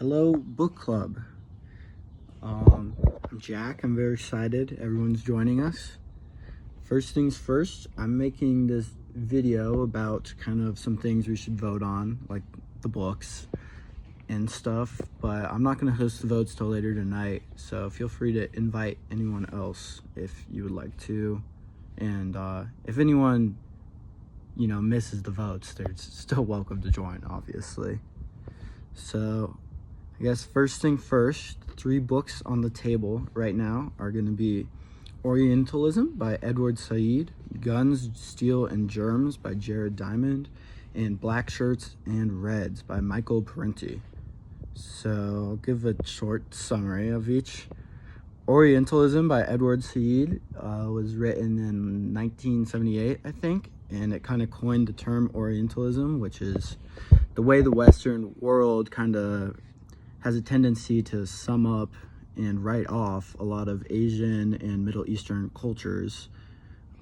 Hello, book club. I'm Jack. I'm very excited. Everyone's joining us. First things first, I'm making this video about kind of some things we should vote on, like the books and stuff, but I'm not going to host the votes till later tonight, so feel free to invite anyone else if you would like to. And if anyone, misses the votes, they're still welcome to join, obviously. So I guess first thing first, 3 books on the table right now are going to be Orientalism by Edward Said, Guns, Steel, and Germs by Jared Diamond, and Black Shirts and Reds by Michael Parenti. So I'll give a short summary of each. Orientalism by Edward Said was written in 1978, I think, and it kind of coined the term Orientalism, which is the way the Western world kind of has a tendency to sum up and write off a lot of Asian and Middle Eastern cultures.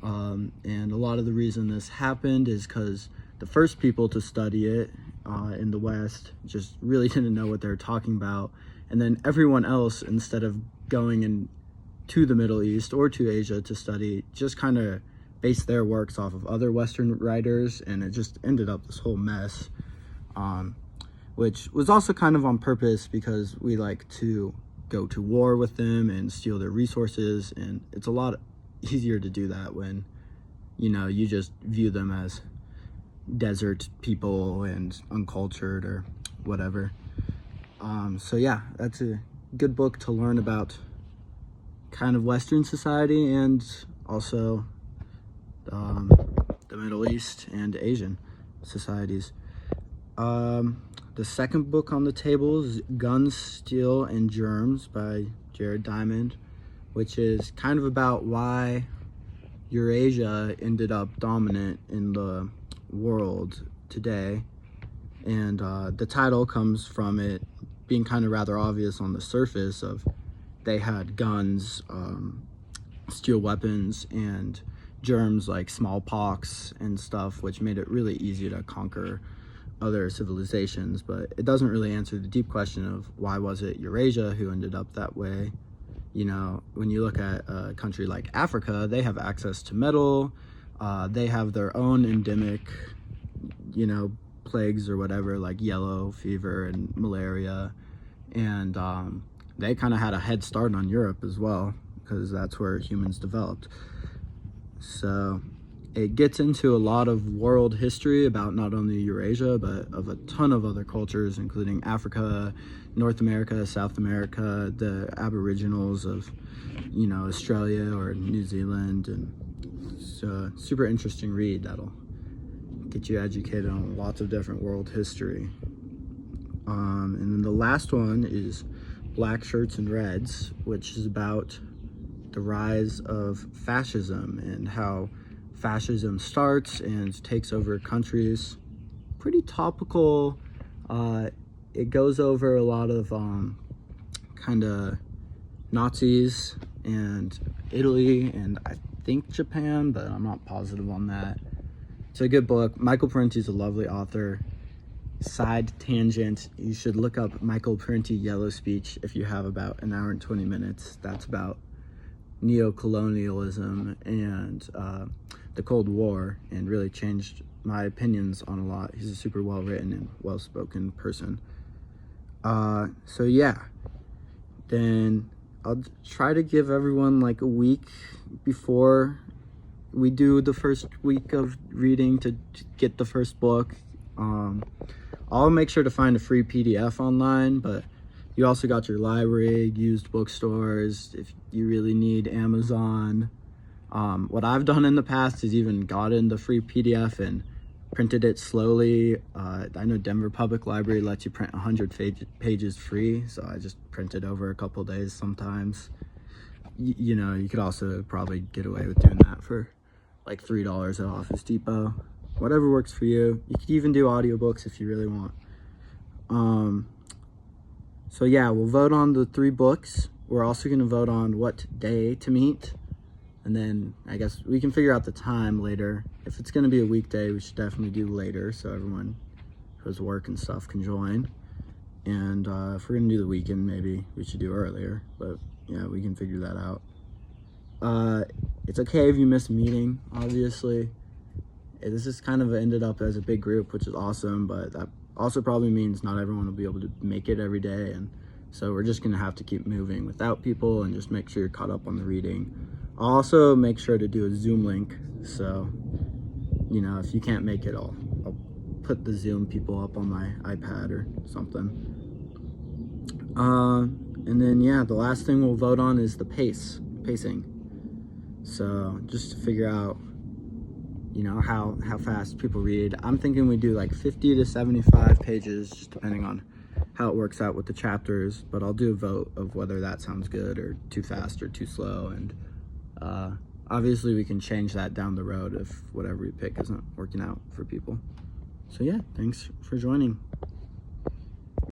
And a lot of the reason this happened is because the first people to study it in the West just really didn't know what they were talking about. And then everyone else, instead of going to the Middle East or to Asia to study, just kind of based their works off of other Western writers, and it just ended up this whole mess. Which was also kind of on purpose because we like to go to war with them and steal their resources, and it's a lot easier to do that when you just view them as desert people and uncultured or whatever. So yeah, that's a good book to learn about kind of Western society and also the Middle East and Asian societies. The second book on the table is Guns, Steel, and Germs by Jared Diamond, which is kind of about why Eurasia ended up dominant in the world today. And the title comes from it being kind of rather obvious on the surface of they had guns, steel weapons, and germs like smallpox and stuff, which made it really easy to conquer other civilizations. But it doesn't really answer the deep question of why was it Eurasia who ended up that way. When you look at a country like Africa, they have access to metal, they have their own endemic plagues or whatever, like yellow fever and malaria, and they kind of had a head start on Europe as well because that's where humans developed. So it gets into a lot of world history about not only Eurasia, but of a ton of other cultures, including Africa, North America, South America, the Aboriginals of, Australia or New Zealand. And it's a super interesting read that'll get you educated on lots of different world history. And then the last one is Black Shirts and Reds, which is about the rise of fascism and how fascism starts and takes over countries. Pretty topical. It goes over a lot of kind of Nazis and Italy and I think Japan, but I'm not positive on that. It's a good book. Michael Parenti is a lovely author. Side tangent, you should look up Michael Parenti Yellow Speech if you have about an hour and 20 minutes. That's about neo-colonialism and the Cold War, and really changed my opinions on a lot. He's a super well-written and well-spoken person. So yeah, then I'll try to give everyone like a week before we do the first week of reading to get the first book. I'll make sure to find a free PDF online, but you also got your library, used bookstores, if you really need Amazon. What I've done in the past is even gotten the free PDF and printed it slowly. I know Denver Public Library lets you print 100 pages free, so I just print it over a couple days sometimes. You could also probably get away with doing that for like $3 at Office Depot. Whatever works for you. You could even do audiobooks if you really want. So yeah, we'll vote on the 3 books. We're also going to vote on what day to meet. And then I guess we can figure out the time later. If it's going to be a weekday, we should definitely do later so everyone who has work and stuff can join. And if we're gonna do the weekend, maybe we should do earlier, but yeah, we can figure that out. It's okay if you miss a meeting, obviously. This is kind of ended up as a big group, which is awesome, but that also probably means not everyone will be able to make it every day, and so we're just gonna have to keep moving without people and just make sure you're caught up on the reading. I'll also make sure to do a Zoom link, so you know, if you can't make it, I'll put the Zoom people up on my iPad or something. And then yeah, the last thing we'll vote on is the pacing. So just to figure out, you know, how fast people read. I'm thinking we do like 50 to 75 pages, just depending on how it works out with the chapters, but I'll do a vote of whether that sounds good or too fast or too slow, and obviously we can change that down the road if whatever we pick isn't working out for people. So yeah, thanks for joining.